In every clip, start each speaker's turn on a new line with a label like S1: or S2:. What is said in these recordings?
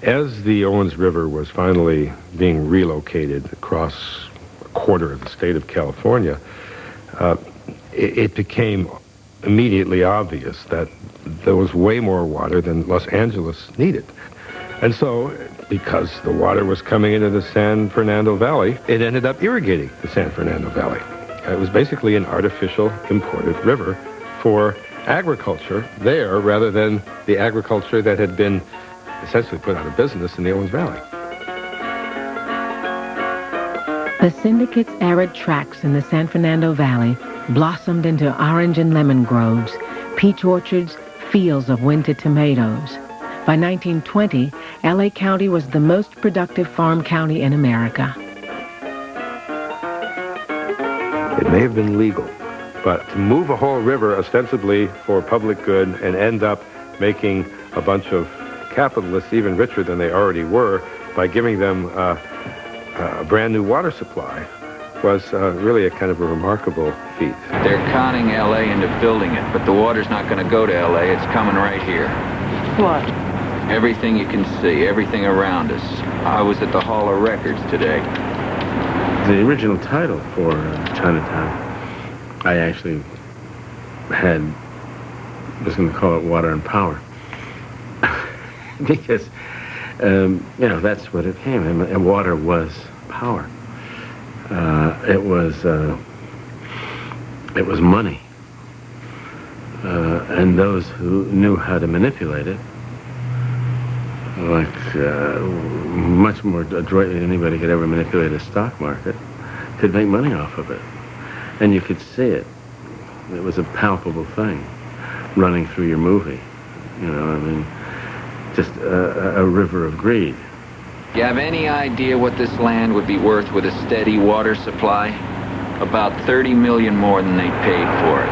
S1: As the Owens River was finally being relocated across a quarter of the state of California, it became immediately obvious that there was way more water than Los Angeles needed. And so, because the water was coming into the San Fernando Valley, it ended up irrigating the San Fernando Valley. It was basically an artificial imported river for agriculture there rather than the agriculture that had been essentially put out of business in the Owens Valley.
S2: The syndicate's arid tracts in the San Fernando Valley blossomed into orange and lemon groves, peach orchards, fields of winter tomatoes. By 1920, LA County was the most productive farm county in America.
S1: It may have been legal, but to move a whole river ostensibly for public good and end up making a bunch of capitalists even richer than they already were by giving them a brand new water supply was really a kind of a remarkable feat.
S3: They're conning LA into building it, but the water's not going to go to LA. It's coming right here.
S4: What?
S3: Everything you can see, everything around us. I was at the Hall of Records today.
S5: The original title for Chinatown, I actually was going to call it Water and Power. Because, that's what it came. And water was power. It was money. And those who knew how to manipulate it, much more adroitly than anybody could ever manipulate a stock market, could make money off of it. And you could see it. It was a palpable thing running through your movie. Just a river of greed.
S3: You have any idea what this land would be worth with a steady water supply? About 30 million more than they paid for it.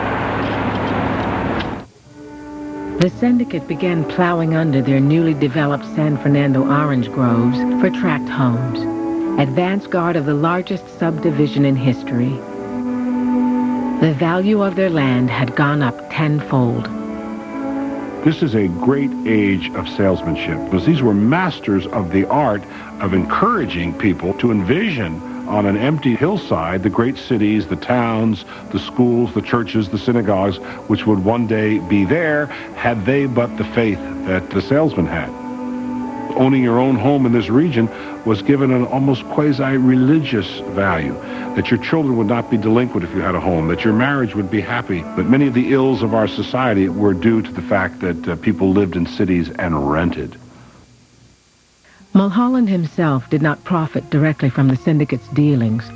S2: The syndicate began plowing under their newly developed San Fernando orange groves for tract homes, advance guard of the largest subdivision in history. The value of their land had gone up tenfold.
S6: This is a great age of salesmanship, because these were masters of the art of encouraging people to envision on an empty hillside the great cities, the towns, the schools, the churches, the synagogues, which would one day be there had they but the faith that the salesman had. Owning your own home in this region was given an almost quasi-religious value, that your children would not be delinquent if you had a home, that your marriage would be happy. But many of the ills of our society were due to the fact that people lived in cities and rented.
S2: Mulholland himself did not profit directly from the syndicate's dealings,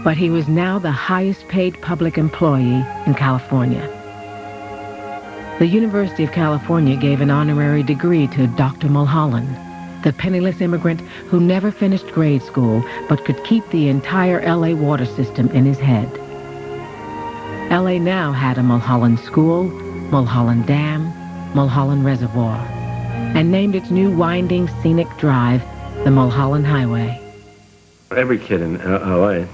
S2: but he was now the highest-paid public employee in California. The University of California gave an honorary degree to Dr. Mulholland, the penniless immigrant who never finished grade school but could keep the entire LA water system in his head. LA now had a Mulholland School, Mulholland Dam, Mulholland Reservoir, and named its new winding scenic drive the Mulholland Highway.
S5: Every kid in LA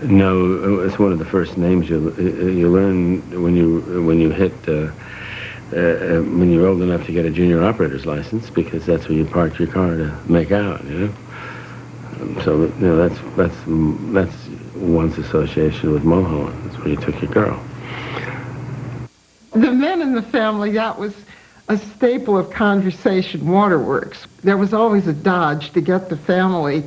S5: it's one of the first names you learn when you hit when you're old enough to get a junior operator's license, because that's where you park your car to make out, So that's one's association with Mulholland. That's where you took your girl.
S4: The men in the family, that was a staple of conversation, waterworks. There was always a dodge to get the family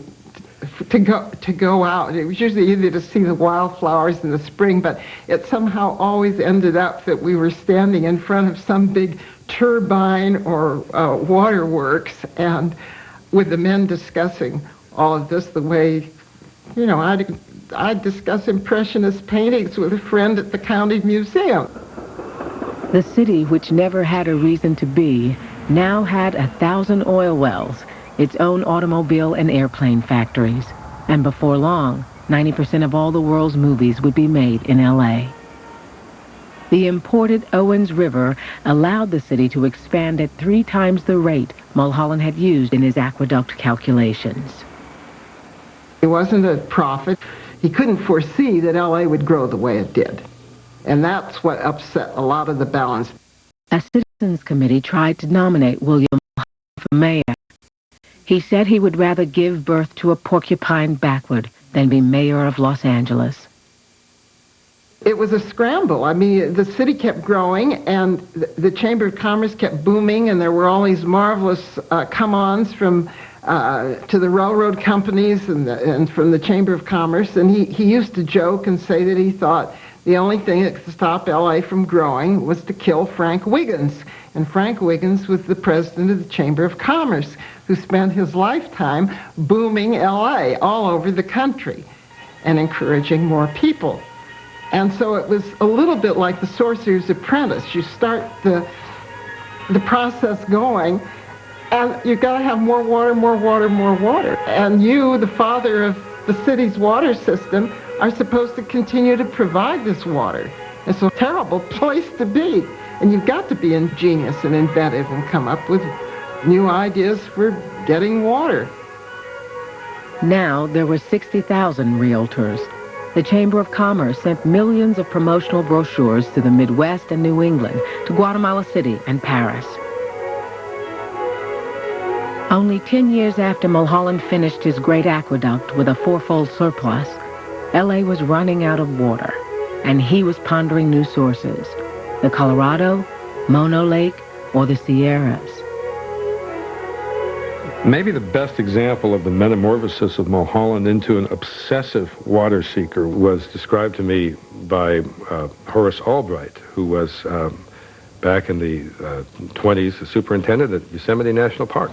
S4: to go out. It was usually easy to see the wildflowers in the spring, but it somehow always ended up that we were standing in front of some big turbine or waterworks, and with the men discussing all of this the way, I'd discuss Impressionist paintings with a friend at the county museum.
S2: The city, which never had a reason to be, now had 1,000 oil wells, its own automobile and airplane factories, and before long, 90% of all the world's movies would be made in LA. The imported Owens River allowed the city to expand at 3 times the rate Mulholland had used in his aqueduct calculations.
S4: He wasn't a prophet. He couldn't foresee that LA would grow the way it did. And that's what upset a lot of the balance.
S2: A citizens committee tried to nominate William Mulholland for mayor, He said he would rather give birth to a porcupine backward than be mayor of Los Angeles.
S4: It was a scramble. I mean, the city kept growing, and the Chamber of Commerce kept booming, and there were all these marvelous come-ons from to the railroad companies and from the Chamber of Commerce. And he used to joke and say that he thought the only thing that could stop L.A. from growing was to kill Frank Wiggins. And Frank Wiggins was the president of the Chamber of Commerce, who spent his lifetime booming L.A. all over the country and encouraging more people. And so it was a little bit like the Sorcerer's Apprentice. You start the process going, and you've got to have more water, more water, more water. And you, the father of the city's water system, are supposed to continue to provide this water. It's a terrible place to be. And you've got to be ingenious and inventive and come up with new ideas for getting water.
S2: Now there were 60,000 realtors. The Chamber of Commerce sent millions of promotional brochures to the Midwest and New England, to Guatemala City and Paris. Only 10 years after Mulholland finished his great aqueduct with a fourfold surplus, L.A. was running out of water, and he was pondering new sources: the Colorado, Mono Lake, or the Sierras.
S1: Maybe the best example of the metamorphosis of Mulholland into an obsessive water seeker was described to me by Horace Albright, who was, back in the 20s, the superintendent at Yosemite National Park.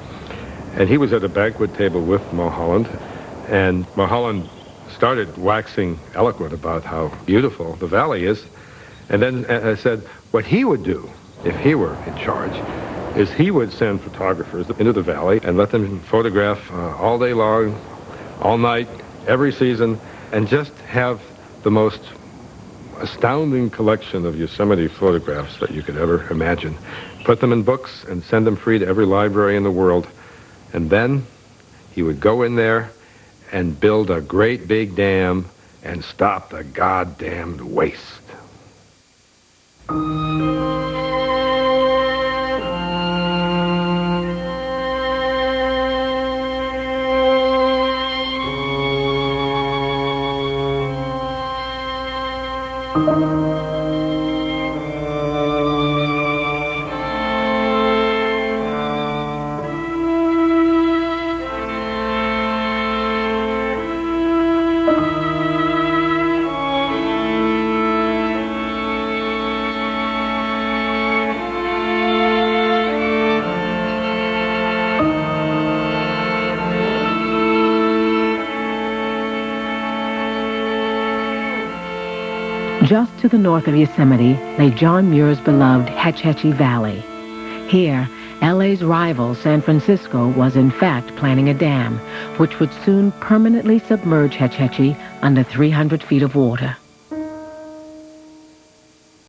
S1: And he was at a banquet table with Mulholland, and Mulholland started waxing eloquent about how beautiful the valley is. And then said what he would do if he were in charge is he would send photographers into the valley and let them photograph all day long, all night, every season, and just have the most astounding collection of Yosemite photographs that you could ever imagine. Put them in books and send them free to every library in the world. And then he would go in there and build a great big dam and stop the goddamned waste.
S2: Just to the north of Yosemite lay John Muir's beloved Hetch Hetchy Valley. Here, LA's rival San Francisco was in fact planning a dam, which would soon permanently submerge Hetch Hetchy under 300 feet of water.